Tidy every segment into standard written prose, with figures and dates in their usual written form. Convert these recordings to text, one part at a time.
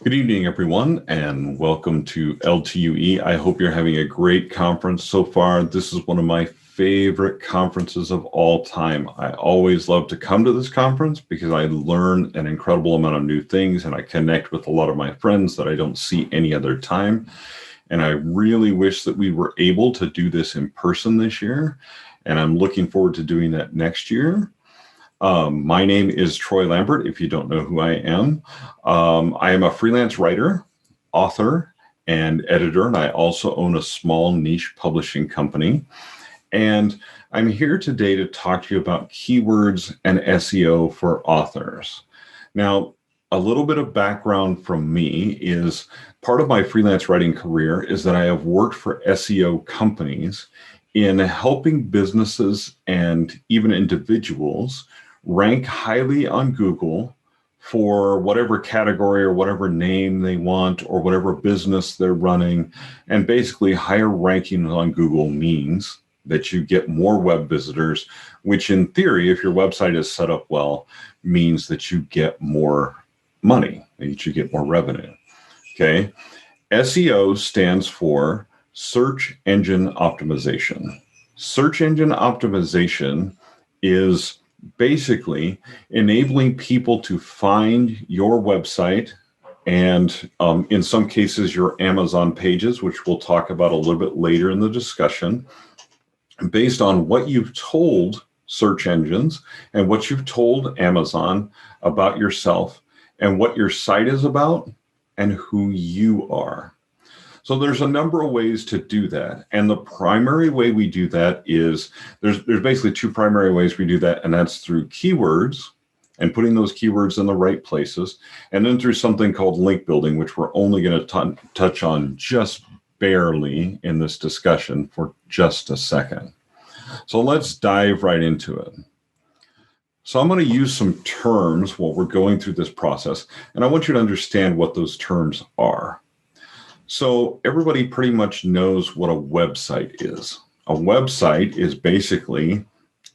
Good evening, everyone, and welcome to LTUE. I hope you're having a great conference so far. This is one of my favorite conferences of all time. I always love to come to this conference because I learn an incredible amount of new things and I connect with a lot of my friends that I don't see any other time. And I really wish that we were able to do this in person this year. And I'm looking forward to doing that next year. My name is Troy Lambert, if you don't know who I am. I am a freelance writer, author, and editor, and I also own a small niche publishing company. And I'm here today to talk to you about keywords and SEO for authors. Now, a little bit of background from me is part of my freelance writing career is that I have worked for SEO companies in helping businesses and even individuals rank highly on Google for whatever category or whatever name they want or whatever business they're running. And basically higher ranking on Google means that you get more web visitors, which in theory, if your website is set up well, means that you get more money, that you get more revenue. Okay. SEO stands for search engine optimization. Search engine optimization is basically enabling people to find your website and in some cases your Amazon pages, which we'll talk about a little bit later in the discussion, based on what you've told search engines and what you've told Amazon about yourself and what your site is about and who you are. So there's a number of ways to do that. And the primary way we do that is, there's basically two primary ways we do that, and that's through keywords and putting those keywords in the right places, and then through something called link building, which we're only going to touch on just barely in this discussion for just a second. So let's dive right into it. So I'm going to use some terms while we're going through this process, and I want you to understand what those terms are. So everybody pretty much knows what a website is. A website is basically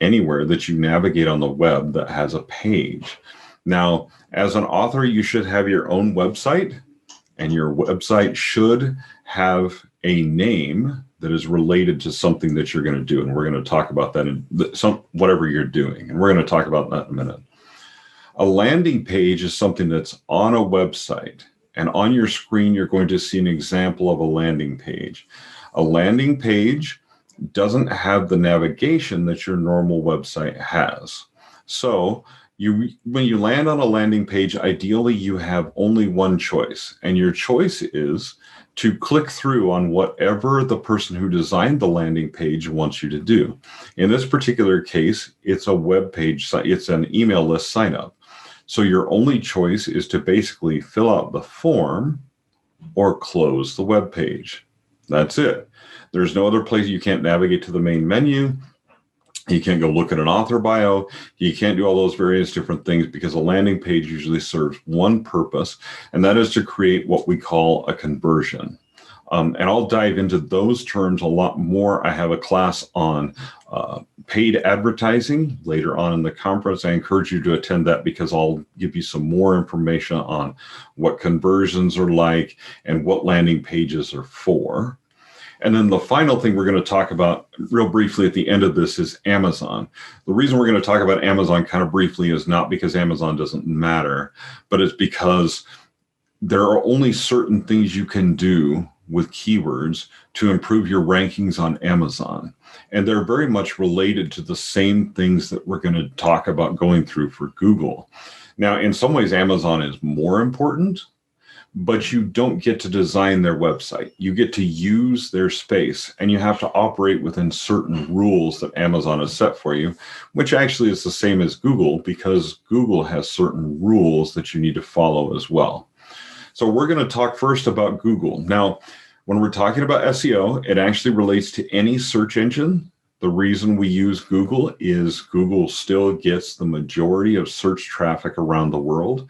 anywhere that you navigate on the web that has a page. Now, as an author, you should have your own website, and your website should have a name that is related to something that you're going to do. And we're going to talk about that in whatever you're doing. And we're going to talk about that in a minute. A landing page is something that's on a website. And on your screen, you're going to see an example of a landing page. A landing page doesn't have the navigation that your normal website has. So when you land on a landing page, ideally you have only one choice. And your choice is to click through on whatever the person who designed the landing page wants you to do. In this particular case, it's a web page, it's an email list sign up. So your only choice is to basically fill out the form or close the web page. That's it. There's no other place. You can't navigate to the main menu. You can't go look at an author bio. You can't do all those various different things because a landing page usually serves one purpose, and that is to create what we call a conversion. And I'll dive into those terms a lot more. I have a class on paid advertising later on in the conference. I encourage you to attend that because I'll give you some more information on what conversions are like and what landing pages are for. And then the final thing we're going to talk about real briefly at the end of this is Amazon. The reason we're going to talk about Amazon kind of briefly is not because Amazon doesn't matter, but it's because there are only certain things you can do with keywords to improve your rankings on Amazon. And they're very much related to the same things that we're going to talk about going through for Google. Now, in some ways, Amazon is more important, but you don't get to design their website. You get to use their space, and you have to operate within certain rules that Amazon has set for you, which actually is the same as Google because Google has certain rules that you need to follow as well. So we're going to talk first about Google. Now, when we're talking about SEO, it actually relates to any search engine. The reason we use Google is Google still gets the majority of search traffic around the world.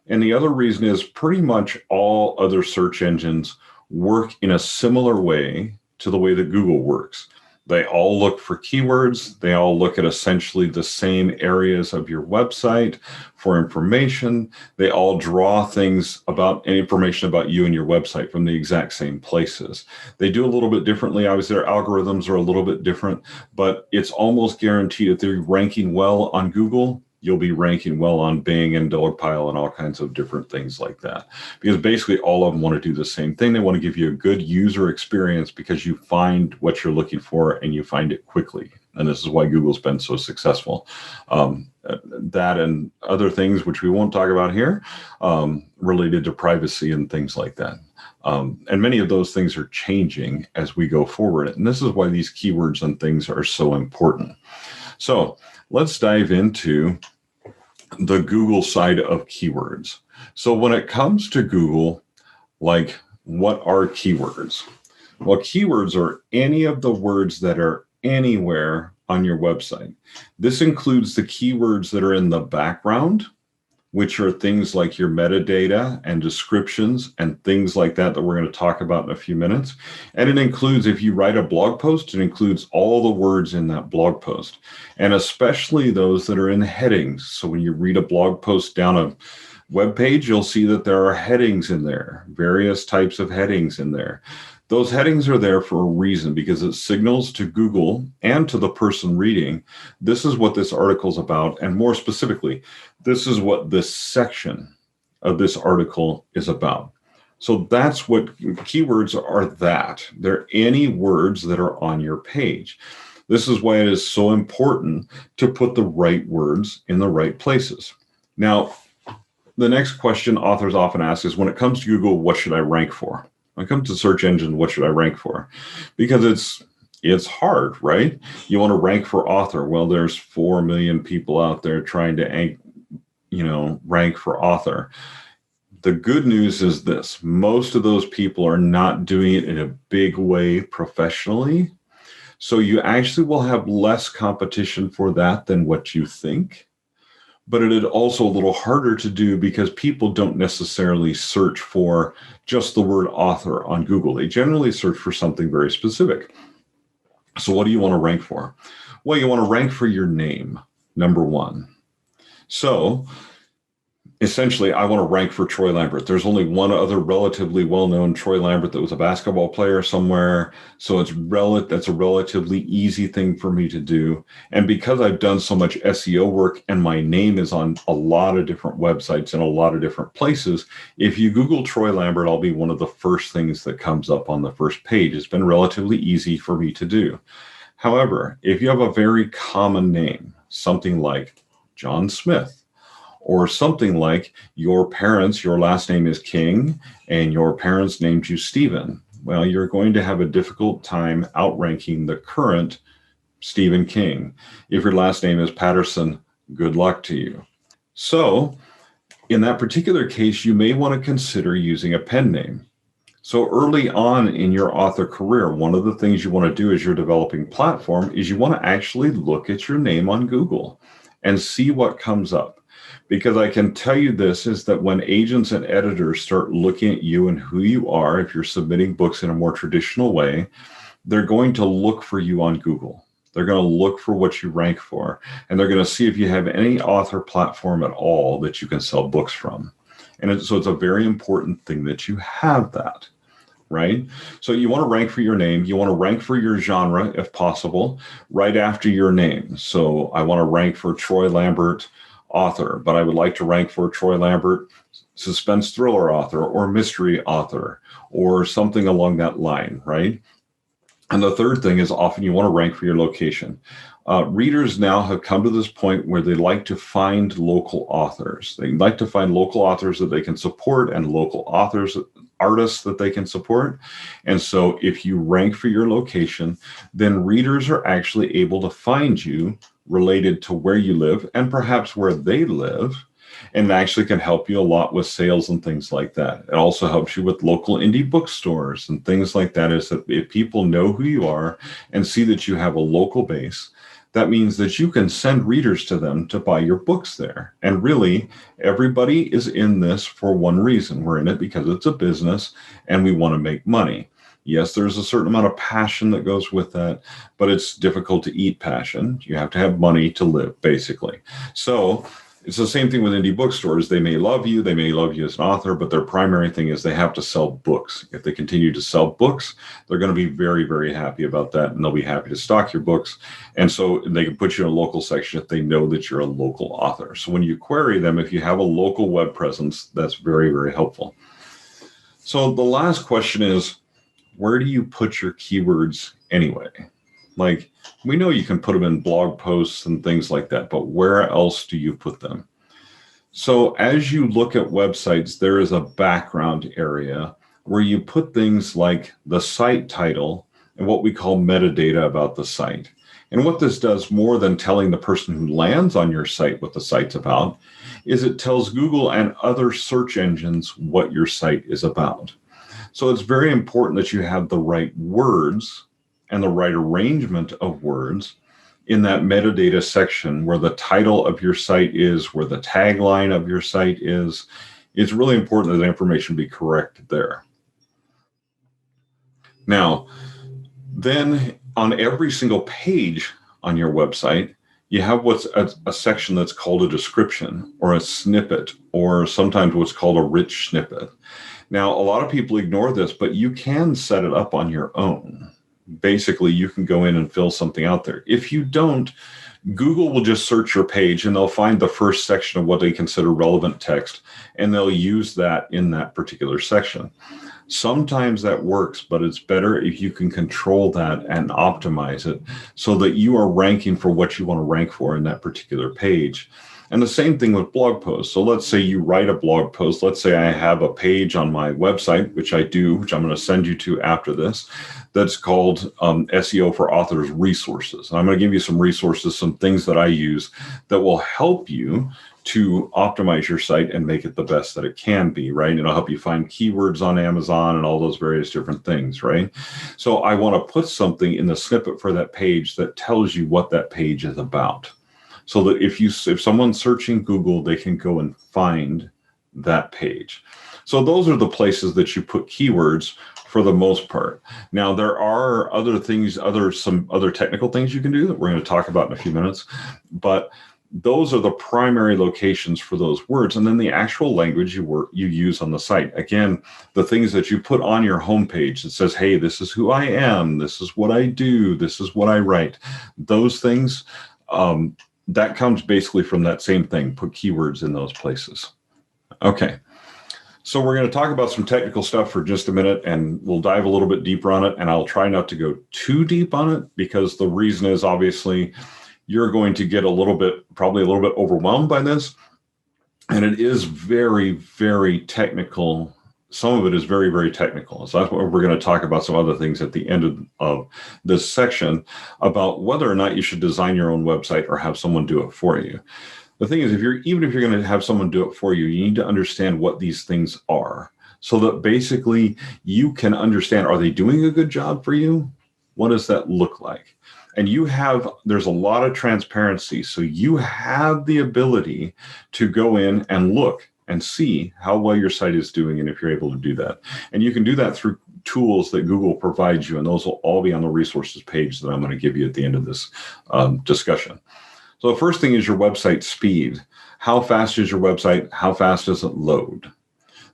And the other reason is pretty much all other search engines work in a similar way to the way that Google works. They all look for keywords. They all look at essentially the same areas of your website for information. They all draw things about information about you and your website from the exact same places. They do a little bit differently. Obviously, their algorithms are a little bit different, but it's almost guaranteed if they're ranking well on Google, you'll be ranking well on Bing and Dogpile and all kinds of different things like that. Because basically all of them want to do the same thing. They want to give you a good user experience because you find what you're looking for and you find it quickly. And this is why Google's been so successful. That and other things, which we won't talk about here, related to privacy and things like that. And many of those things are changing as we go forward. And this is why these keywords and things are so important. So let's dive into the Google side of keywords. So when it comes to Google, like, what are keywords? Well, keywords are any of the words that are anywhere on your website. This includes the keywords that are in the background, which are things like your metadata and descriptions and things like that we're going to talk about in a few minutes. And it includes, if you write a blog post, it includes all the words in that blog post, and especially those that are in headings. So when you read a blog post down a web page, you'll see that there are headings in there, various types of headings in there. Those headings are there for a reason, because it signals to Google and to the person reading, this is what this article is about. And more specifically, this is what this section of this article is about. So that's what keywords are. They're any words that are on your page. This is why it is so important to put the right words in the right places. Now, the next question authors often ask is, when it comes to Google, what should I rank for? When it comes to search engine, what should I rank for? Because it's hard, right? You want to rank for author. Well, there's 4 million people out there trying to, rank for author. The good news is this: most of those people are not doing it in a big way professionally. So you actually will have less competition for that than what you think. But it is also a little harder to do because people don't necessarily search for just the word author on Google. They generally search for something very specific. So what do you want to rank for? Well, you want to rank for your name, number one. So essentially, I want to rank for Troy Lambert. There's only one other relatively well-known Troy Lambert that was a basketball player somewhere. So that's a relatively easy thing for me to do. And because I've done so much SEO work and my name is on a lot of different websites and a lot of different places, if you Google Troy Lambert, I'll be one of the first things that comes up on the first page. It's been relatively easy for me to do. However, if you have a very common name, something like John Smith, or something like your last name is King and your parents named you Stephen, well, you're going to have a difficult time outranking the current Stephen King. If your last name is Patterson, good luck to you. So in that particular case, you may want to consider using a pen name. So early on in your author career, one of the things you want to do as you're developing platform is you want to actually look at your name on Google and see what comes up. Because I can tell you this, is that when agents and editors start looking at you and who you are, if you're submitting books in a more traditional way, they're going to look for you on Google. They're going to look for what you rank for, and they're going to see if you have any author platform at all that you can sell books from. And so it's a very important thing that you have that, right? So you want to rank for your name. You want to rank for your genre, if possible, right after your name. So I want to rank for Troy Lambert author, but I would like to rank for Troy Lambert suspense thriller author or mystery author or something along that line, right? And the third thing is often you want to rank for your location. Readers now have come to this point where they like to find local authors. They like to find local authors that they can support and local artists that they can support. And so if you rank for your location, then readers are actually able to find you related to where you live and perhaps where they live, and actually can help you a lot with sales and things like that. It also helps you with local indie bookstores and things like that, is that if people know who you are and see that you have a local base, that means that you can send readers to them to buy your books there. And really, everybody is in this for one reason. We're in it because it's a business and we want to make money. Yes, there's a certain amount of passion that goes with that, but it's difficult to eat passion. You have to have money to live, basically. So it's the same thing with indie bookstores. They may love you as an author, but their primary thing is they have to sell books. If they continue to sell books, they're going to be very, very happy about that, and they'll be happy to stock your books. And so they can put you in a local section if they know that you're a local author. So when you query them, if you have a local web presence, that's very, very helpful. So the last question is, where do you put your keywords anyway? Like, we know you can put them in blog posts and things like that, but where else do you put them? So as you look at websites, there is a background area where you put things like the site title and what we call metadata about the site. And what this does, more than telling the person who lands on your site what the site's about, is it tells Google and other search engines what your site is about. So it's very important that you have the right words and the right arrangement of words in that metadata section where the title of your site is, where the tagline of your site is. It's really important that the information be correct there. Now, then on every single page on your website, you have what's a section that's called a description or a snippet, or sometimes what's called a rich snippet. Now, a lot of people ignore this, but you can set it up on your own. Basically, you can go in and fill something out there. If you don't, Google will just search your page and they'll find the first section of what they consider relevant text, and they'll use that in that particular section. Sometimes that works, but it's better if you can control that and optimize it so that you are ranking for what you want to rank for in that particular page. And the same thing with blog posts. So let's say you write a blog post. Let's say I have a page on my website, which I do, which I'm going to send you to after this, that's called SEO for Authors Resources. And I'm going to give you some resources, some things that I use that will help you to optimize your site and make it the best that it can be, right? And it'll help you find keywords on Amazon and all those various different things, right? So I want to put something in the snippet for that page that tells you what that page is about, so that if someone's searching Google, they can go and find that page. So those are the places that you put keywords for the most part. Now, there are other things, some other technical things you can do that we're going to talk about in a few minutes, but those are the primary locations for those words. And then the actual language you use on the site. Again, the things that you put on your homepage that says, hey, this is who I am, this is what I do, this is what I write. Those things, that comes basically from that same thing. Put keywords in those places. Okay. So we're going to talk about some technical stuff for just a minute, and we'll dive a little bit deeper on it. And I'll try not to go too deep on it, because the reason is obviously you're going to get probably a little bit overwhelmed by this. And it is very, very technical. Some of it is very, very technical. So that's what we're going to talk about, some other things at the end of this section about whether or not you should design your own website or have someone do it for you. The thing is, even if you're going to have someone do it for you, you need to understand what these things are so that basically you can understand, are they doing a good job for you? What does that look like? And there's a lot of transparency. So you have the ability to go in and look and see how well your site is doing, and if you're able to do that. And you can do that through tools that Google provides you, and those will all be on the resources page that I'm going to give you at the end of this discussion. So the first thing is your website speed. How fast is your website? How fast does it load?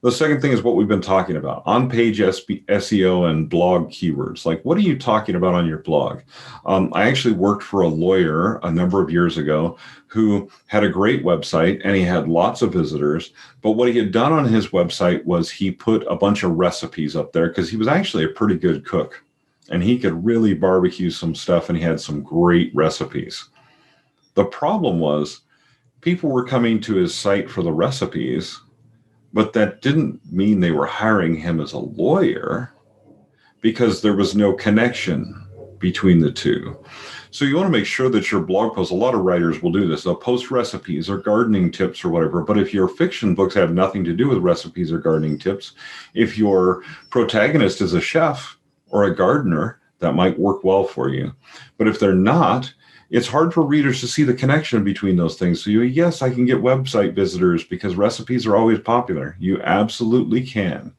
The second thing is what we've been talking about, on-page SEO and blog keywords. Like, what are you talking about on your blog? I actually worked for a lawyer a number of years ago who had a great website and he had lots of visitors. But what he had done on his website was he put a bunch of recipes up there because he was actually a pretty good cook and he could really barbecue some stuff, and he had some great recipes. The problem was people were coming to his site for the recipes, but that didn't mean they were hiring him as a lawyer because there was no connection between the two. So you want to make sure that your blog posts, a lot of writers will do this. They'll post recipes or gardening tips or whatever. But if your fiction books have nothing to do with recipes or gardening tips, if your protagonist is a chef or a gardener, that might work well for you. But if they're not, it's hard for readers to see the connection between those things. So yes, I can get website visitors because recipes are always popular. You absolutely can.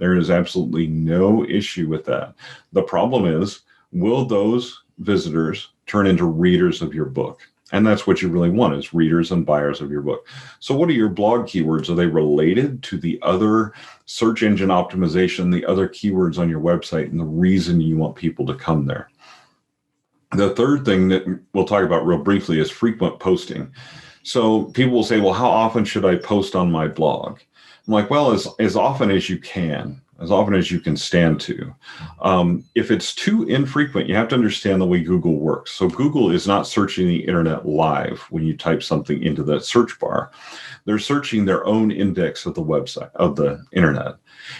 There is absolutely no issue with that. The problem is, will those visitors turn into readers of your book? And that's what you really want, is readers and buyers of your book. So what are your blog keywords? Are they related to the other search engine optimization, the other keywords on your website, and the reason you want people to come there? The third thing that we'll talk about real briefly is frequent posting. So people will say, well, how often should I post on my blog? I'm like, well, as often as you can, as often as you can stand to. If it's too infrequent, you have to understand the way Google works. So Google is not searching the internet live when you type something into that search bar. They're searching their own index of the website, of the internet.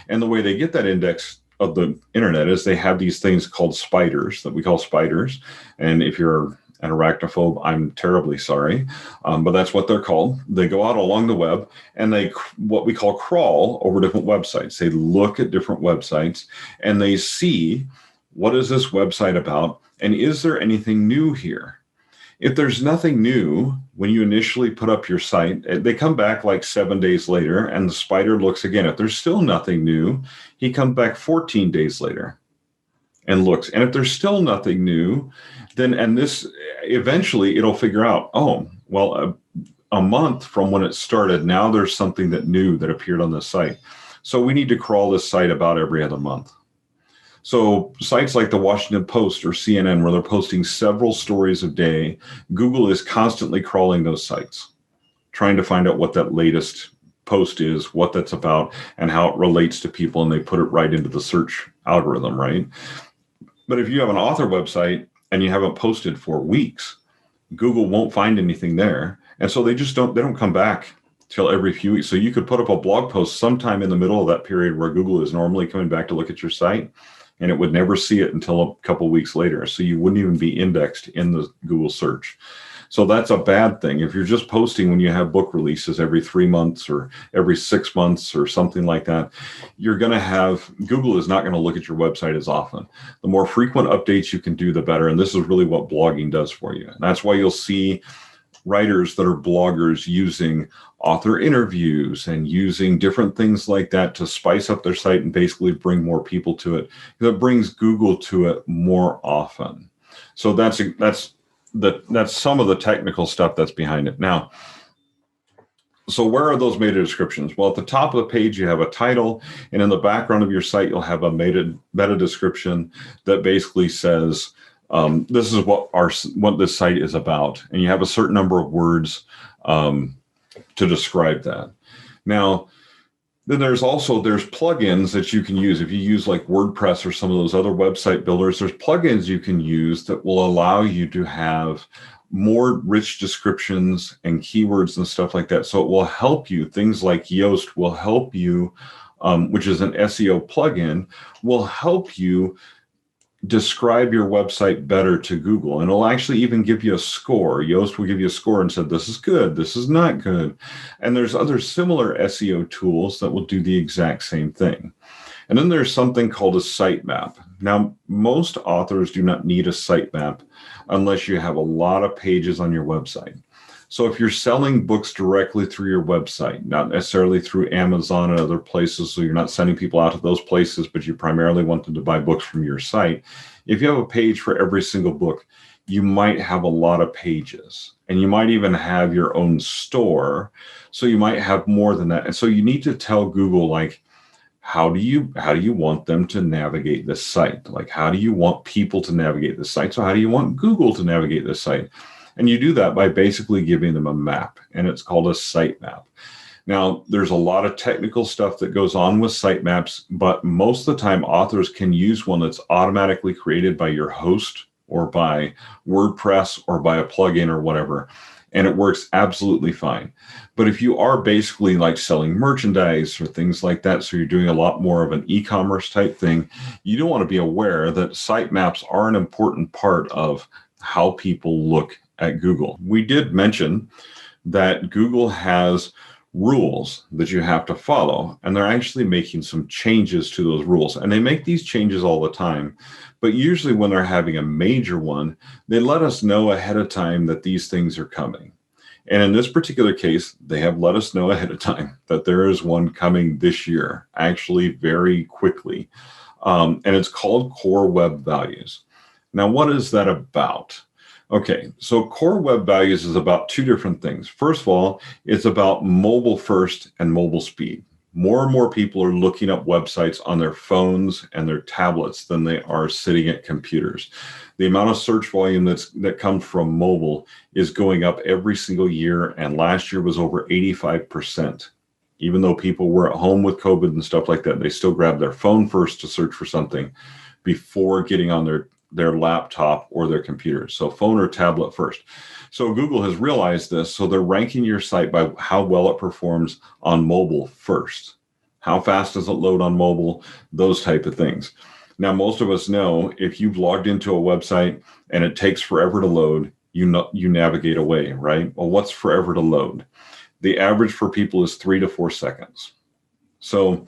And the way they get that index of the internet is they have these things called spiders that we call spiders. And if you're an arachnophobe, I'm terribly sorry, but that's what they're called. They go out along the web and they what we call crawl over different websites. They look at different websites and they see, what is this website about? And is there anything new here? If there's nothing new, when you initially put up your site, they come back like 7 days later and the spider looks again. If there's still nothing new, he comes back 14 days later and looks. And if there's still nothing new, then, and this eventually it'll figure out, oh, well, a month from when it started, now there's something that new that appeared on the site. So we need to crawl this site about every other month. So sites like the Washington Post or CNN, where they're posting several stories a day, Google is constantly crawling those sites, trying to find out what that latest post is, what that's about, and how it relates to people, and they put it right into the search algorithm, right? But if you have an author website and you haven't posted for weeks, Google won't find anything there. And so they don't come back till every few weeks. So you could put up a blog post sometime in the middle of that period where Google is normally coming back to look at your site, and it would never see it until a couple of weeks later. So you wouldn't even be indexed in the Google search. So that's a bad thing. If you're just posting when you have book releases every 3 months or every 6 months or something like that, you're going to have, Google is not going to look at your website as often. The more frequent updates you can do, the better. And this is really what blogging does for you. And that's why you'll see writers that are bloggers using author interviews and using different things like that to spice up their site and basically bring more people to it. It brings Google to it more often. So that's some of the technical stuff that's behind it. Now, so where are those meta descriptions? Well, at the top of the page, you have a title, and in the background of your site, you'll have a meta description that basically says, this is what this site is about. And you have a certain number of words to describe that. Now, then there's plugins that you can use. If you use like WordPress or some of those other website builders, there's plugins you can use that will allow you to have more rich descriptions and keywords and stuff like that. So it will help you. Things like Yoast will help you, which is an SEO plugin, will help you describe your website better to Google. And it'll actually even give you a score. Yoast will give you a score and said, this is good, this is not good. And there's other similar SEO tools that will do the exact same thing. And then there's something called a sitemap. Now, most authors do not need a sitemap unless you have a lot of pages on your website. So if you're selling books directly through your website, not necessarily through Amazon and other places, so you're not sending people out to those places, but you primarily want them to buy books from your site, if you have a page for every single book, you might have a lot of pages, and you might even have your own store. So you might have more than that. And so you need to tell Google, like, how do you want them to navigate this site? Like, how do you want people to navigate this site? So how do you want Google to navigate this site? And you do that by basically giving them a map, and it's called a sitemap. Now, there's a lot of technical stuff that goes on with sitemaps, but most of the time authors can use one that's automatically created by your host or by WordPress or by a plugin or whatever, and it works absolutely fine. But if you are basically like selling merchandise or things like that, so you're doing a lot more of an e-commerce type thing, you do want to be aware that sitemaps are an important part of how people look at Google. We did mention that Google has rules that you have to follow, and they're actually making some changes to those rules. And they make these changes all the time, but usually when they're having a major one, they let us know ahead of time that these things are coming. And in this particular case, they have let us know ahead of time that there is one coming this year, actually very quickly. And it's called Core Web Values. Now, what is that about? Okay, so Core Web Values is about two different things. First of all, it's about mobile first and mobile speed. More and more people are looking up websites on their phones and their tablets than they are sitting at computers. The amount of search volume that comes from mobile is going up every single year, and last year was over 85%. Even though people were at home with COVID and stuff like that, they still grabbed their phone first to search for something before getting on their laptop or their computer. So phone or tablet first. So Google has realized this. So they're ranking your site by how well it performs on mobile first. How fast does it load on mobile? Those type of things. Now, most of us know if you've logged into a website and it takes forever to load, you navigate away, right? Well, what's forever to load? The average for people is 3 to 4 seconds. So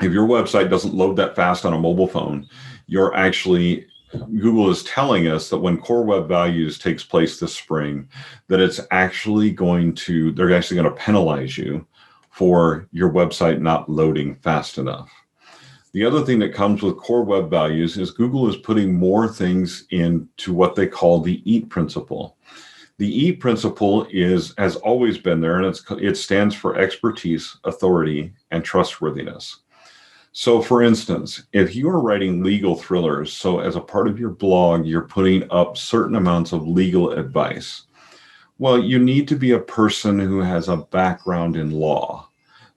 if your website doesn't load that fast on a mobile phone, Google is telling us that when Core Web Values takes place this spring, that they're actually going to penalize you for your website not loading fast enough. The other thing that comes with Core Web Values is Google is putting more things into what they call the EAT principle. The EAT principle has always been there, and it stands for expertise, authority, and trustworthiness. So for instance, if you are writing legal thrillers, so as a part of your blog, you're putting up certain amounts of legal advice. Well, you need to be a person who has a background in law,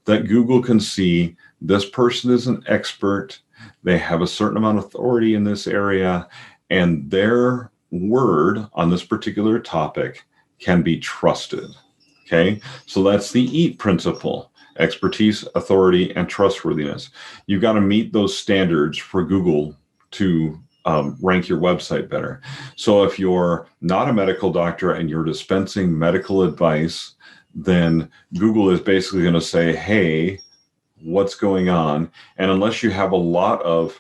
that Google can see this person is an expert, they have a certain amount of authority in this area, and their word on this particular topic can be trusted. Okay, so that's the EAT principle. Expertise, authority, and trustworthiness. You've got to meet those standards for Google to rank your website better. So if you're not a medical doctor and you're dispensing medical advice, then Google is basically going to say, hey, what's going on? And unless you have a lot of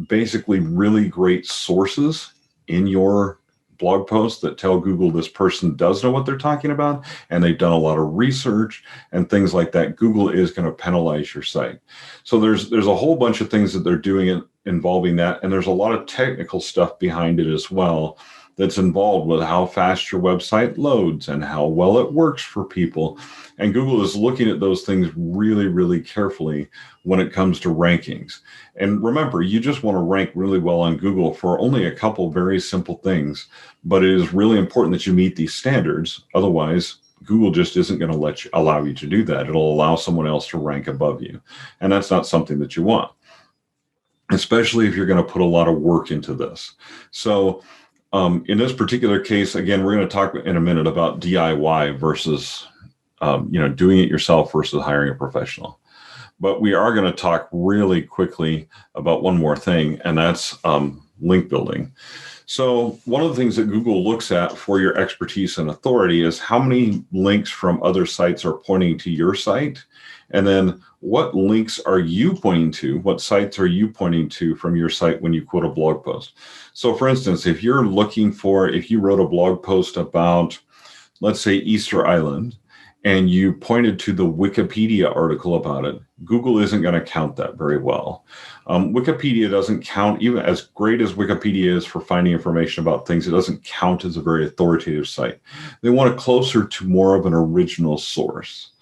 basically really great sources in your blog posts that tell Google this person does know what they're talking about and they've done a lot of research and things like that, Google is going to penalize your site. So there's a whole bunch of things that they're doing involving that, and there's a lot of technical stuff behind it as well that's involved with how fast your website loads and how well it works for people. And Google is looking at those things really, really carefully when it comes to rankings. And remember, you just want to rank really well on Google for only a couple very simple things, but it is really important that you meet these standards. Otherwise, Google just isn't going to allow you to do that. It'll allow someone else to rank above you. And that's not something that you want, especially if you're going to put a lot of work into this. So in this particular case, again, we're going to talk in a minute about DIY versus doing it yourself versus hiring a professional. But we are going to talk really quickly about one more thing, and that's link building. So one of the things that Google looks at for your expertise and authority is how many links from other sites are pointing to your site, and then what links are you pointing to? What sites are you pointing to from your site when you quote a blog post? So for instance, if you wrote a blog post about, let's say, Easter Island, and you pointed to the Wikipedia article about it, Google isn't going to count that very well. Wikipedia doesn't count, even as great as Wikipedia is for finding information about things, it doesn't count as a very authoritative site. They want it closer to more of an original source.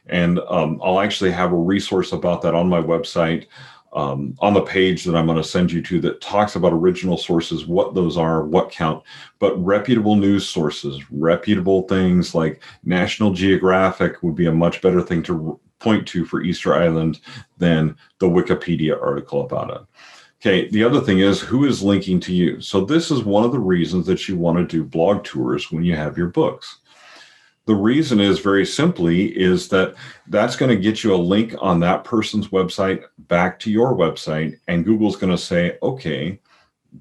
And I'll actually have a resource about that on my website, on the page that I'm going to send you to, that talks about original sources, what those are, what count, but reputable news sources, reputable things like National Geographic would be a much better thing to point to for Easter Island than the Wikipedia article about it. Okay, the other thing is, who is linking to you? So this is one of the reasons that you want to do blog tours when you have your books. The reason is very simply is that's going to get you a link on that person's website back to your website. And Google's going to say, okay,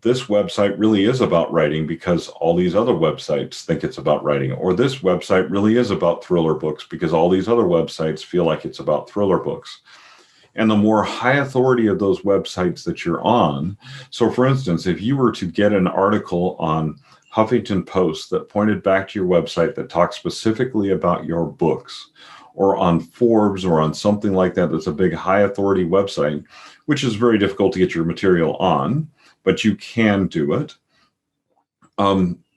this website really is about writing because all these other websites think it's about writing. Or this website really is about thriller books because all these other websites feel like it's about thriller books. And the more high authority of those websites that you're on. So for instance, if you were to get an article on Huffington Post that pointed back to your website that talks specifically about your books, or on Forbes or on something like that that's a big high authority website, which is very difficult to get your material on, but you can do it,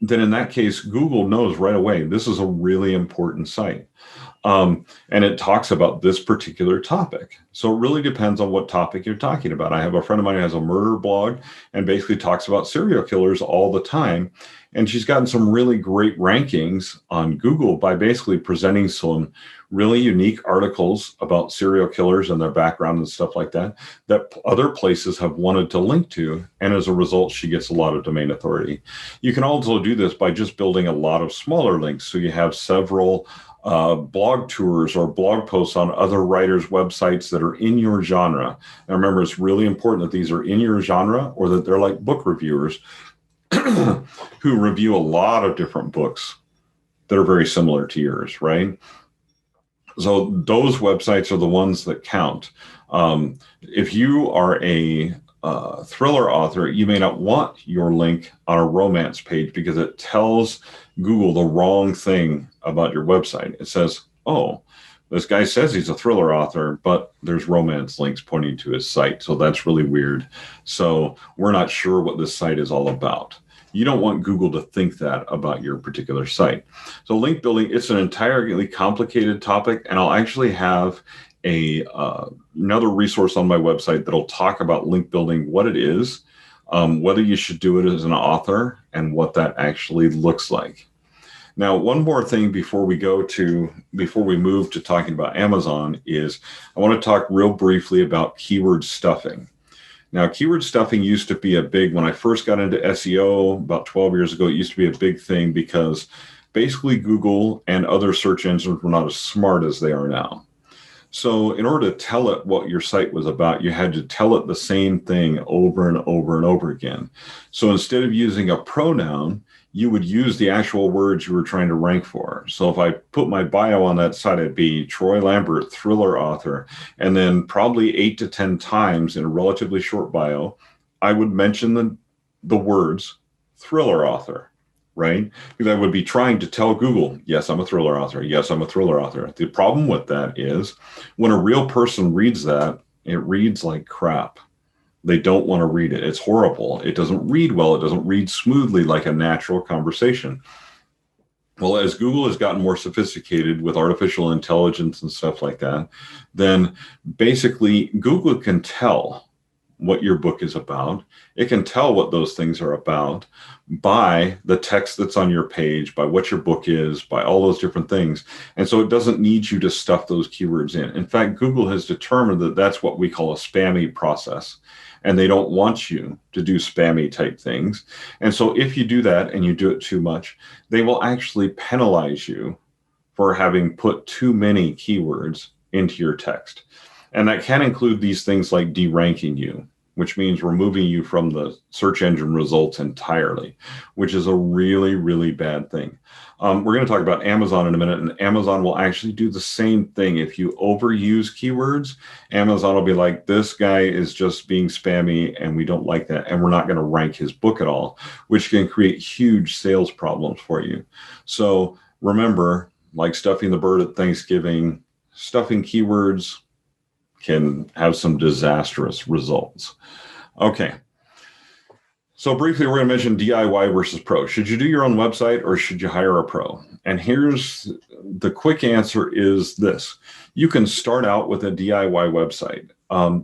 then in that case, Google knows right away, this is a really important site. And it talks about this particular topic. So it really depends on what topic you're talking about. I have a friend of mine who has a murder blog and basically talks about serial killers all the time. And she's gotten some really great rankings on Google by basically presenting some really unique articles about serial killers and their background and stuff like that, that other places have wanted to link to. And as a result, she gets a lot of domain authority. You can also do this by just building a lot of smaller links. So you have several blog tours or blog posts on other writers' websites that are in your genre. And remember, it's really important that these are in your genre, or that they're like book reviewers who review a lot of different books that are very similar to yours, right? So those websites are the ones that count. If you are a thriller author, you may not want your link on a romance page because it tells Google the wrong thing about your website. It says, oh, this guy says he's a thriller author, but there's romance links pointing to his site. So that's really weird. So we're not sure what this site is all about. You don't want Google to think that about your particular site. So link building, it's an entirely complicated topic, and I'll actually have another resource on my website that'll talk about link building, what it is, whether you should do it as an author, and what that actually looks like. Now, one more thing before we move to talking about Amazon is I want to talk real briefly about keyword stuffing. Now, keyword stuffing used to be when I first got into SEO about 12 years ago, it used to be a big thing because basically Google and other search engines were not as smart as they are now. So in order to tell it what your site was about, you had to tell it the same thing over and over and over again. So instead of using a pronoun, you would use the actual words you were trying to rank for. So if I put my bio on that site, it'd be Troy Lambert, thriller author. And then probably 8 to 10 times in a relatively short bio, I would mention the words thriller author, right? Because I would be trying to tell Google, yes, I'm a thriller author. Yes, I'm a thriller author. The problem with that is when a real person reads that, it reads like crap. They don't want to read it. It's horrible. It doesn't read well. It doesn't read smoothly like a natural conversation. Well, as Google has gotten more sophisticated with artificial intelligence and stuff like that, then basically Google can tell what your book is about. It can tell what those things are about by the text that's on your page, by what your book is, by all those different things. And so it doesn't need you to stuff those keywords in. In fact, Google has determined that that's what we call a spammy process. And they don't want you to do spammy type things. And so if you do that and you do it too much, they will actually penalize you for having put too many keywords into your text. And that can include these things like deranking you, which means removing you from the search engine results entirely, which is a really, really bad thing. We're going to talk about Amazon in a minute, and Amazon will actually do the same thing. If you overuse keywords, Amazon will be like, this guy is just being spammy and we don't like that. And we're not going to rank his book at all, which can create huge sales problems for you. So remember, like stuffing the bird at Thanksgiving, stuffing keywords can have some disastrous results. Okay. So briefly, we're going to mention DIY versus pro. Should you do your own website or should you hire a pro? And here's the quick answer is this. You can start out with a DIY website.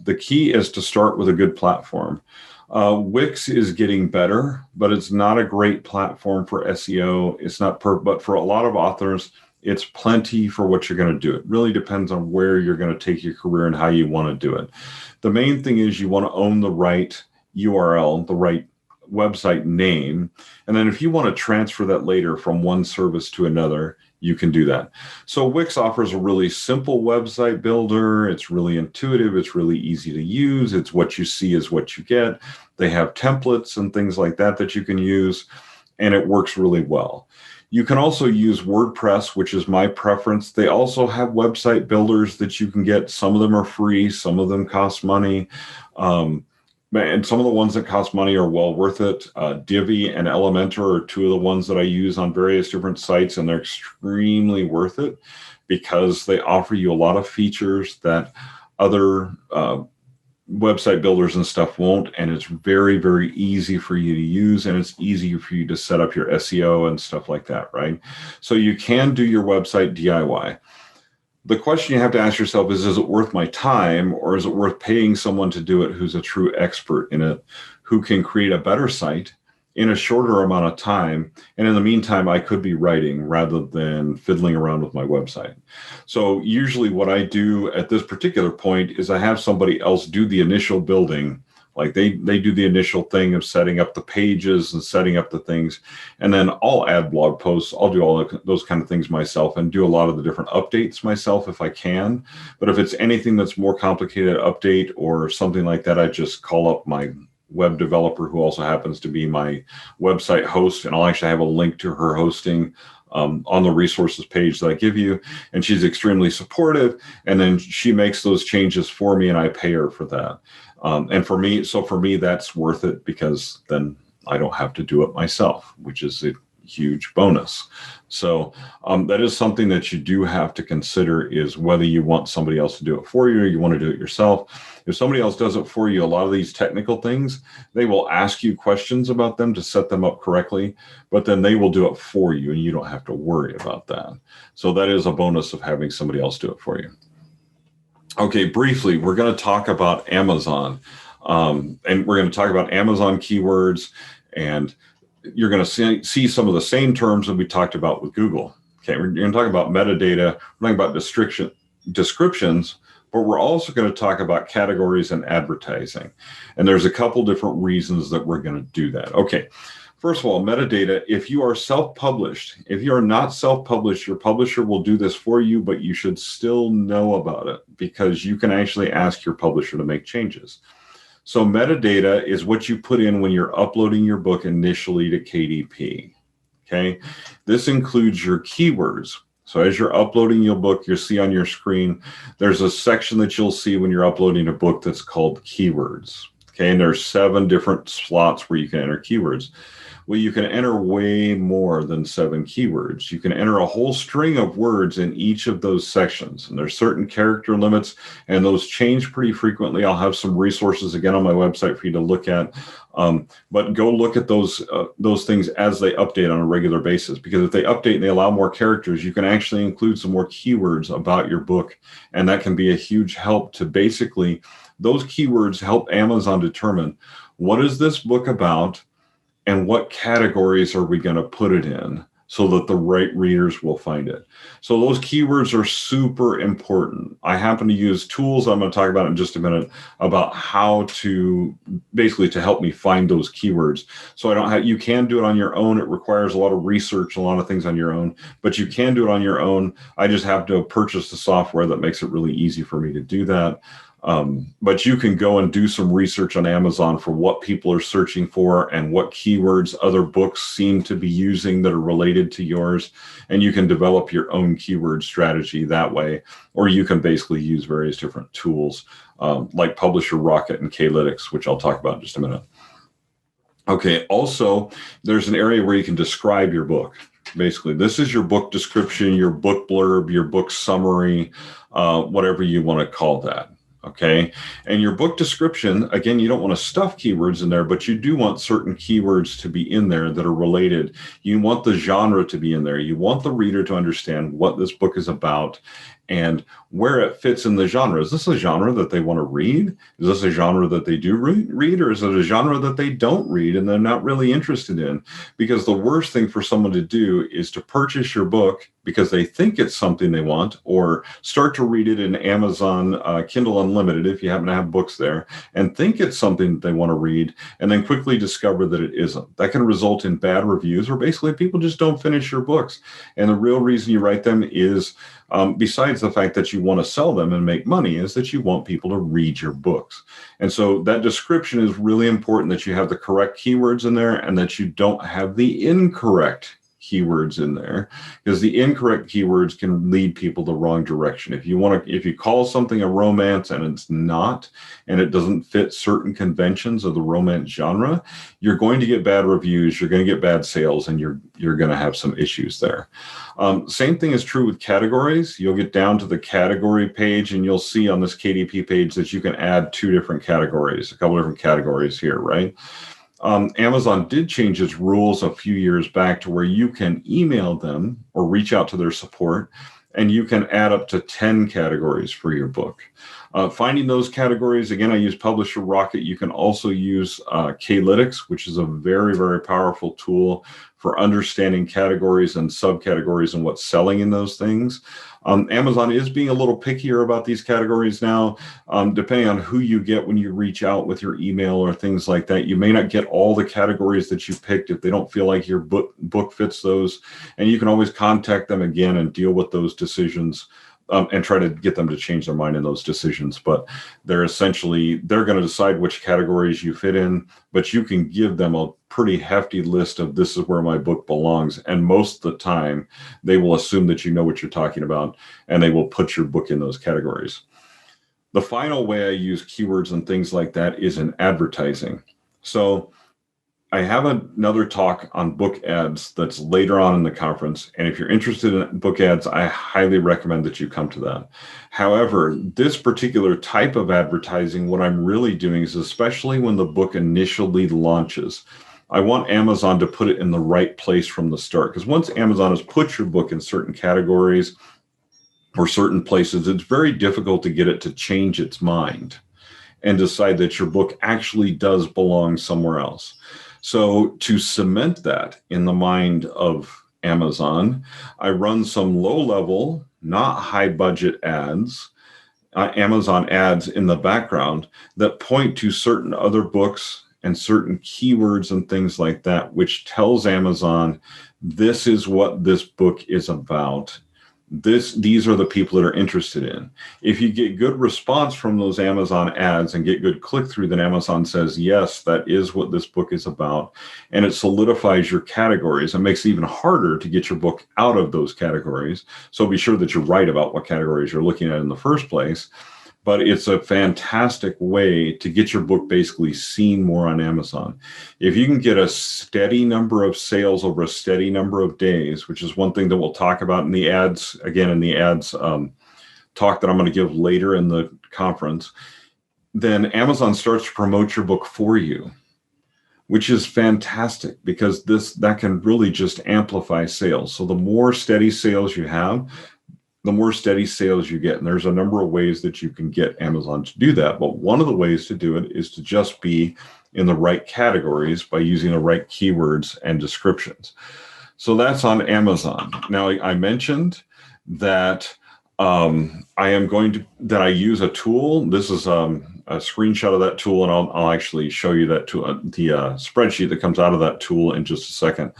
The key is to start with a good platform. Wix is getting better, but it's not a great platform for SEO. It's not but for a lot of authors, it's plenty for what you're going to do. It really depends on where you're going to take your career and how you want to do it. The main thing is you want to own the right URL, the right website name. And then if you want to transfer that later from one service to another, you can do that. So Wix offers a really simple website builder. It's really intuitive. It's really easy to use. It's what you see is what you get. They have templates and things like that that you can use, and it works really well. You can also use WordPress, which is my preference. They also have website builders that you can get. Some of them are free. Some of them cost money. And some of the ones that cost money are well worth it. Divi and Elementor are two of the ones that I use on various different sites, and they're extremely worth it because they offer you a lot of features that other website builders and stuff won't, and it's very, very easy for you to use, and it's easy for you to set up your SEO and stuff like that, right? So you can do your website DIY. The question you have to ask yourself is it worth my time, or is it worth paying someone to do it who's a true expert in it, who can create a better site in a shorter amount of time? And in the meantime, I could be writing rather than fiddling around with my website. So usually what I do at this particular point is I have somebody else do the initial building. Like they do the initial thing of setting up the pages and setting up the things. And then I'll add blog posts. I'll do all those kind of things myself and do a lot of the different updates myself if I can. But if it's anything that's more complicated update or something like that, I just call up my web developer who also happens to be my website host. And I'll actually have a link to her hosting on the resources page that I give you. And she's extremely supportive. And then she makes those changes for me and I pay her for that. And for me, that's worth it because then I don't have to do it myself, which is a huge bonus. So that is something that you do have to consider, is whether you want somebody else to do it for you or you want to do it yourself. If somebody else does it for you, a lot of these technical things, they will ask you questions about them to set them up correctly, but then they will do it for you and you don't have to worry about that. So that is a bonus of having somebody else do it for you. Okay, briefly, we're going to talk about Amazon, and we're going to talk about Amazon keywords, and you're going to see some of the same terms that we talked about with Google. Okay, we're going to talk about metadata, we're talking about descriptions, but we're also going to talk about categories and advertising. And there's a couple different reasons that we're going to do that. Okay. First of all, metadata, if you are self-published, if you are not self-published, your publisher will do this for you, but you should still know about it because you can actually ask your publisher to make changes. So metadata is what you put in when you're uploading your book initially to KDP, okay? This includes your keywords. So as you're uploading your book, you'll see on your screen, there's a section that you'll see when you're uploading a book that's called keywords, okay? And there's 7 different slots where you can enter keywords. Well, you can enter way more than 7 keywords. You can enter a whole string of words in each of those sections. And there's certain character limits, and those change pretty frequently. I'll have some resources again on my website for you to look at. But go look at those things as they update on a regular basis, because if they update and they allow more characters, you can actually include some more keywords about your book. And that can be a huge help to basically, those keywords help Amazon determine what is this book about, and what categories are we going to put it in so that the right readers will find it. So those keywords are super important. I happen to use tools I'm going to talk about in just a minute about how to basically to help me find those keywords. So I don't have, you can do it on your own. It requires a lot of research, a lot of things on your own, but you can do it on your own. I just have to purchase the software that makes it really easy for me to do that. But you can go and do some research on Amazon for what people are searching for and what keywords other books seem to be using that are related to yours. And you can develop your own keyword strategy that way, or you can basically use various different tools like Publisher Rocket and Klytics, which I'll talk about in just a minute. Okay, also, there's an area where you can describe your book. Basically, this is your book description, your book blurb, your book summary, whatever you want to call that. Okay. And your book description, again, you don't want to stuff keywords in there, but you do want certain keywords to be in there that are related. You want the genre to be in there. You want the reader to understand what this book is about and where it fits in the genre. Is this a genre that they want to read? Is this a genre that they do read? Or is it a genre that they don't read and they're not really interested in? Because the worst thing for someone to do is to purchase your book because they think it's something they want, or start to read it in Amazon Kindle Unlimited if you happen to have books there, and think it's something that they want to read, and then quickly discover that it isn't. That can result in bad reviews, or basically people just don't finish your books. And the real reason you write them is, besides the fact that you want to sell them and make money, is that you want people to read your books. And so that description is really important, that you have the correct keywords in there and that you don't have the incorrect keywords in there, because the incorrect keywords can lead people the wrong direction. If you call something a romance and it's not, and it doesn't fit certain conventions of the romance genre, you're going to get bad reviews, you're going to get bad sales, and you're going to have some issues there. Same thing is true with categories. You'll get down to the category page and you'll see on this KDP page that you can add two different categories, a couple different categories here, right? Amazon did change its rules a few years back to where you can email them or reach out to their support, and you can add up to 10 categories for your book. Finding those categories, again, I use Publisher Rocket. You can also use Klytics, which is a very, very powerful tool for understanding categories and subcategories and what's selling in those things. Amazon is being a little pickier about these categories now, depending on who you get when you reach out with your email or things like that. You may not get all the categories that you picked if they don't feel like your book fits those. And you can always contact them again and deal with those decisions and try to get them to change their mind in those decisions. But they're going to decide which categories you fit in, but you can give them a pretty hefty list of this is where my book belongs. And most of the time, they will assume that you know what you're talking about, and they will put your book in those categories. The final way I use keywords and things like that is in advertising. So I have another talk on book ads that's later on in the conference. And if you're interested in book ads, I highly recommend that you come to that. However, this particular type of advertising, what I'm really doing is, especially when the book initially launches, I want Amazon to put it in the right place from the start. Because once Amazon has put your book in certain categories or certain places, it's very difficult to get it to change its mind and decide that your book actually does belong somewhere else. So to cement that in the mind of Amazon, I run some low-level, not high-budget ads, Amazon ads in the background that point to certain other books and certain keywords and things like that, which tells Amazon, this is what this book is about. These are the people that are interested in. If you get good response from those Amazon ads and get good click-through, then Amazon says, yes, that is what this book is about. And it solidifies your categories and makes it even harder to get your book out of those categories. So be sure that you're right about what categories you're looking at in the first place. But it's a fantastic way to get your book basically seen more on Amazon. If you can get a steady number of sales over a steady number of days, which is one thing that we'll talk about in the ads, again, in the ads talk that I'm going to give later in the conference, then Amazon starts to promote your book for you, which is fantastic because that can really just amplify sales. So the more steady sales you have, the more steady sales you get. And there's a number of ways that you can get Amazon to do that. But one of the ways to do it is to just be in the right categories by using the right keywords and descriptions. So that's on Amazon. Now, I mentioned that I use a tool. This is a screenshot of that tool, and I'll actually show you that tool, the spreadsheet that comes out of that tool in just a second.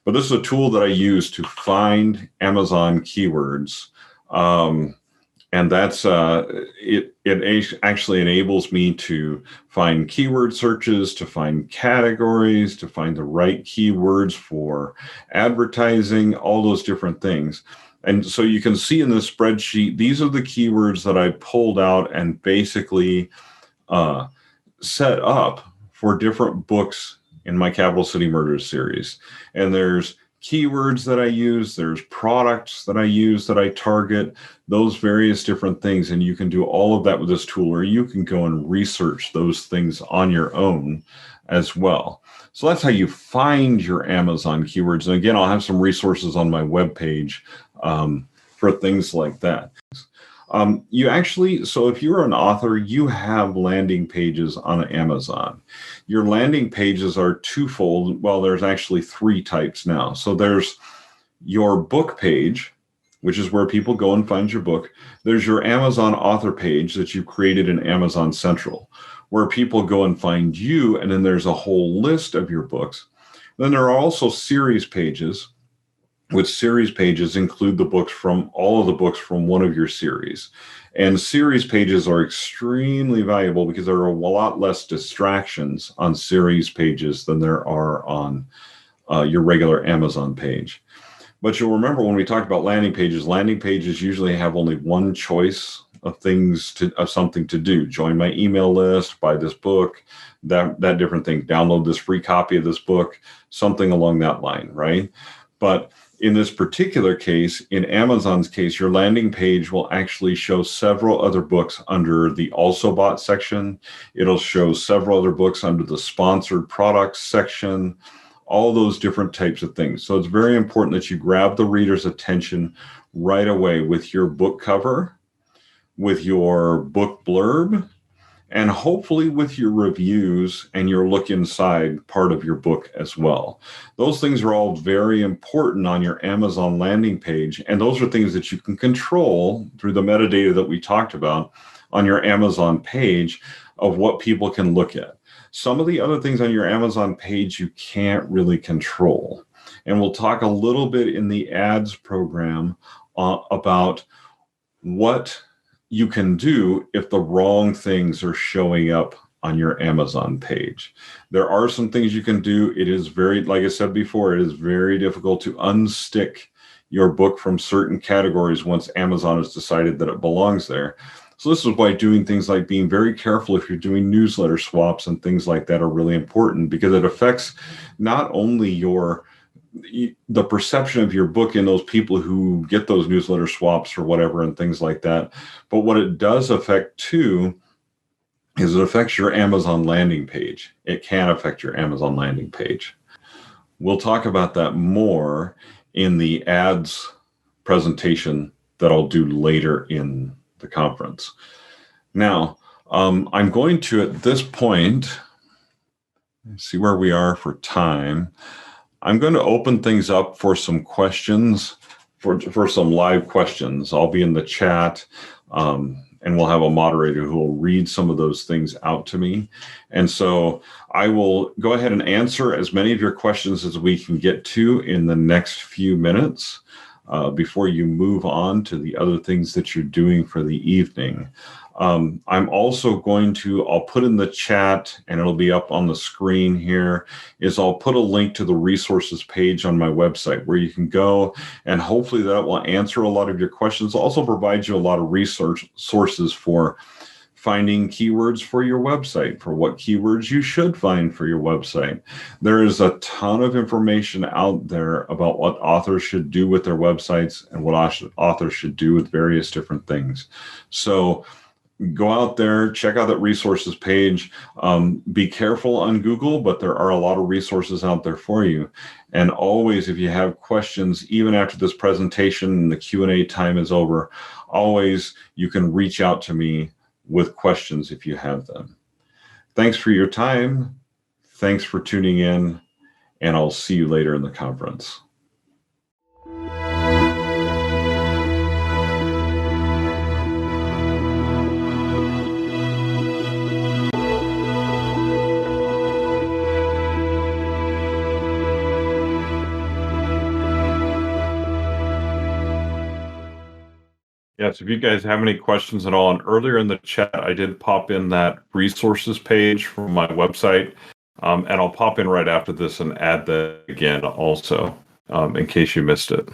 But this is a tool that I use to find Amazon keywords. And that's it actually enables me to find keyword searches, to find categories, to find the right keywords for advertising, all those different things. And so you can see in this spreadsheet, these are the keywords that I pulled out and basically set up for different books in my Capital City Murders series. And there's keywords that I use, there's products that I use that I target, those various different things. And you can do all of that with this tool, or you can go and research those things on your own as well. So that's how you find your Amazon keywords. And again, I'll have some resources on my webpage for things like that. So if you're an author, you have landing pages on Amazon. Your landing pages are twofold. Well, there's actually three types now. So there's your book page, which is where people go and find your book. There's your Amazon author page that you created in Amazon Central, where people go and find you, and then there's a whole list of your books. Then there are also series pages, which series pages include all of the books from one of your series. And series pages are extremely valuable because there are a lot less distractions on series pages than there are on your regular Amazon page. But you'll remember when we talked about landing pages usually have only one choice of something to do. Join my email list, buy this book, that different thing, download this free copy of this book, something along that line, right? But in this particular case, in Amazon's case, your landing page will actually show several other books under the also bought section. It'll show several other books under the sponsored products section, all those different types of things. So it's very important that you grab the reader's attention right away with your book cover, with your book blurb, and hopefully with your reviews and your look inside part of your book as well. Those things are all very important on your Amazon landing page, and those are things that you can control through the metadata that we talked about on your Amazon page of what people can look at. Some of the other things on your Amazon page you can't really control. And we'll talk a little bit in the ads program about what you can do if the wrong things are showing up on your Amazon page. There are some things you can do. It is very, like I said before, it is very difficult to unstick your book from certain categories once Amazon has decided that it belongs there. So this is why doing things like being very careful if you're doing newsletter swaps and things like that are really important, because it affects not only the perception of your book in those people who get those newsletter swaps or whatever and things like that, but what it does affect too is it affects your Amazon landing page. It can affect your Amazon landing page. We'll talk about that more in the ads presentation that I'll do later in the conference. Now, I'm going to, at this point, see where we are for time. I'm going to open things up for some questions, for some live questions. I'll be in the chat, and we'll have a moderator who will read some of those things out to me. And so I will go ahead and answer as many of your questions as we can get to in the next few minutes before you move on to the other things that you're doing for the evening. I'm also going to, I'll put in the chat, and it'll be up on the screen here, is I'll put a link to the resources page on my website where you can go, and hopefully that will answer a lot of your questions. Also provide you a lot of research sources for finding keywords for your website, for what keywords you should find for your website. There is a ton of information out there about what authors should do with their websites and what authors should do with various different things. So go out there, check out that resources page. Be careful on Google, but there are a lot of resources out there for you. And always, if you have questions, even after this presentation and the Q&A time is over, always you can reach out to me with questions if you have them. Thanks for your time. Thanks for tuning in, and I'll see you later in the conference. Yes, if you guys have any questions at all, and earlier in the chat, I did pop in that resources page from my website, and I'll pop in right after this and add that again also, in case you missed it.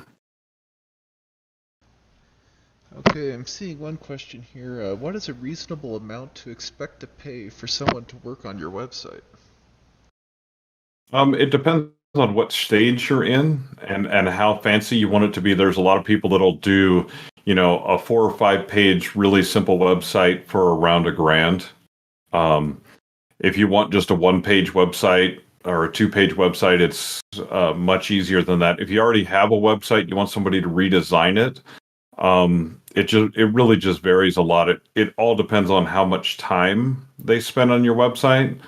Okay, I'm seeing one question here. What is a reasonable amount to expect to pay for someone to work on your website? It depends on what stage you're in and how fancy you want it to be. There's a lot of people that'll do, a 4 or 5 page, really simple website for around $1,000. If you want just a 1-page website or a 2-page website, it's much easier than that. If you already have a website, you want somebody to redesign it. It really just varies a lot. It all depends on how much time they spend on your website.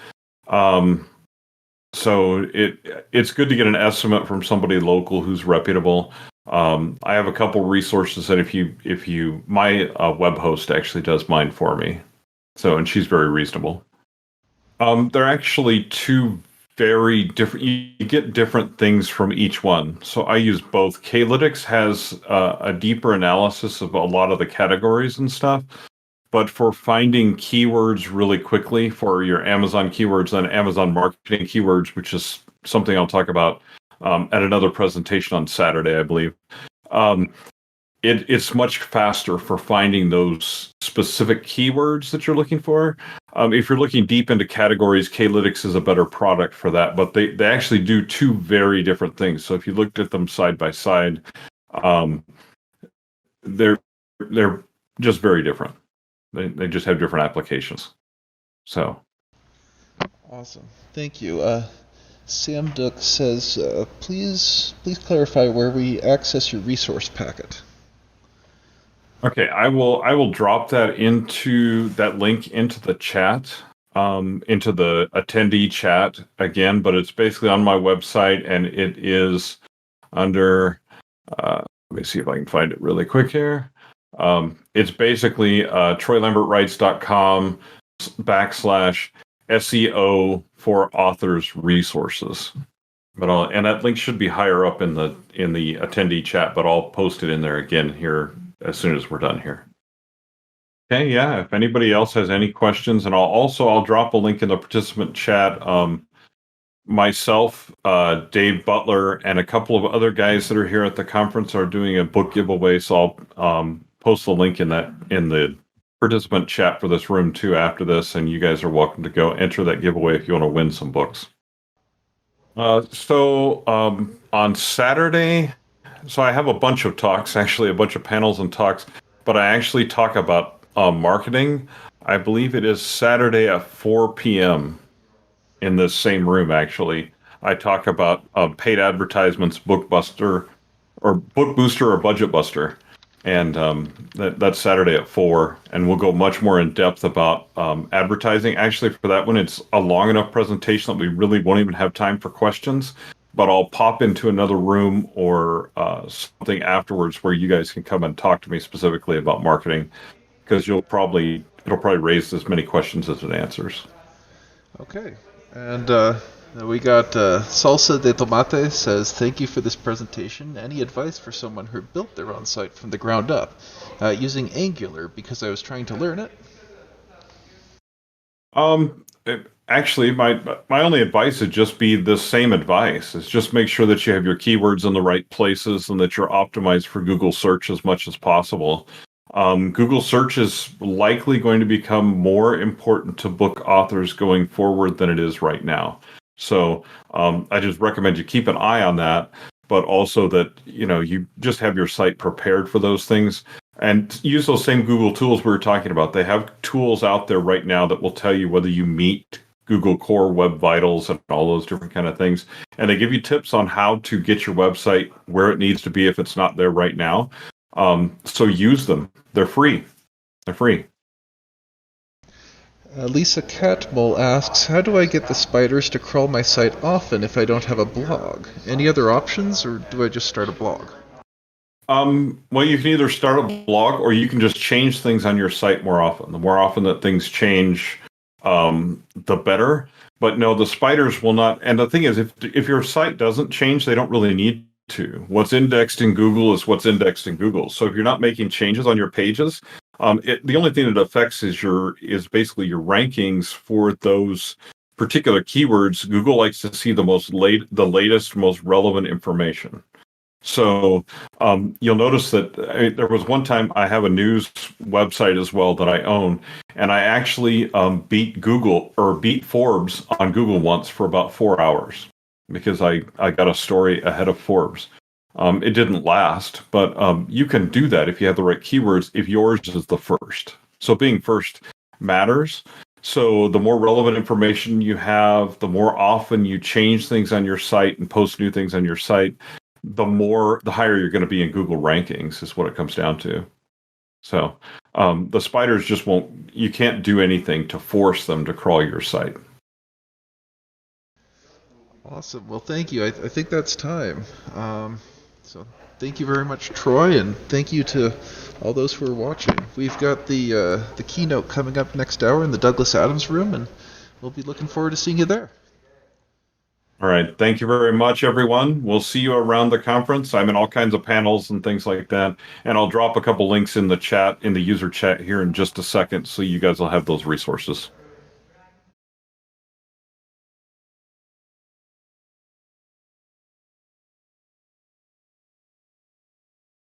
So it's good to get an estimate from somebody local who's reputable. I have a couple resources that my web host actually does mine for me. So, and she's very reasonable. They're actually two very different, you get different things from each one. So I use both. Klytics has a deeper analysis of a lot of the categories and stuff. But for finding keywords really quickly for your Amazon keywords and Amazon marketing keywords, which is something I'll talk about at another presentation on Saturday, I believe. It's much faster for finding those specific keywords that you're looking for. If you're looking deep into categories, Klytics is a better product for that, but they actually do two very different things. So if you looked at them side by side, they're just very different. They just have different applications. So awesome. Thank you. Sam Duck says, please clarify where we access your resource packet. okay, I will drop that link into the chat, into the attendee chat again, but it's basically on my website, and it is under, let me see if I can find it really quick here. It's basically TroyLambertWrites.com /SEO for authors resources. And that link should be higher up in the attendee chat, but I'll post it in there again here as soon as we're done here. Okay, yeah, if anybody else has any questions, and I'll drop a link in the participant chat. Myself, Dave Butler, and a couple of other guys that are here at the conference are doing a book giveaway, so I'll post the link in the participant chat for this room too after this, and you guys are welcome to go enter that giveaway if you want to win some books. So on Saturday, so I have a bunch of talks, actually a bunch of panels and talks, but I actually talk about marketing. I believe it is Saturday at 4 p.m. in this same room, actually. I talk about paid advertisements, Book Booster or Budget Buster. And that's Saturday at 4. And we'll go much more in depth about advertising. Actually, for that one, it's a long enough presentation that we really won't even have time for questions. But I'll pop into another room or something afterwards where you guys can come and talk to me specifically about marketing, because it'll probably raise as many questions as it answers. Okay. And we got Salsa de Tomate says, thank you for this presentation. Any advice for someone who built their own site from the ground up using Angular because I was trying to learn it? Actually, my only advice would just be the same advice. Is just make sure that you have your keywords in the right places and that you're optimized for Google search as much as possible. Google search is likely going to become more important to book authors going forward than it is right now. So I just recommend you keep an eye on that, but also that you just have your site prepared for those things. And use those same Google tools we were talking about. They have tools out there right now that will tell you whether you meet Google Core Web Vitals and all those different kind of things. And they give you tips on how to get your website where it needs to be if it's not there right now. So use them. They're free. Lisa Catmull asks, how do I get the spiders to crawl my site often if I don't have a blog? Any other options, or do I just start a blog? Well, you can either start a blog or you can just change things on your site more often. The more often that things change, the better. But no, the spiders will not. And the thing is, if your site doesn't change, they don't really need to. What's indexed in Google is what's indexed in Google. So if you're not making changes on your pages, the only thing that affects is basically your rankings for those particular keywords. Google likes to see the latest, most relevant information. So you'll notice that there was one time I have a news website as well that I own, and I actually beat Forbes on Google once for about 4 hours because I got a story ahead of Forbes. It didn't last, but you can do that if you have the right keywords, if yours is the first. So being first matters. So the more relevant information you have, the more often you change things on your site and post new things on your site, the higher you're going to be in Google rankings is what it comes down to. So the spiders you can't do anything to force them to crawl your site. Awesome. Well, thank you. I think that's time. So thank you very much, Troy, and thank you to all those who are watching. We've got the keynote coming up next hour in the Douglas Adams room, and we'll be looking forward to seeing you there. All right. Thank you very much, everyone. We'll see you around the conference. I'm in all kinds of panels and things like that. And I'll drop a couple links in the chat, in the user chat here in just a second, so you guys will have those resources.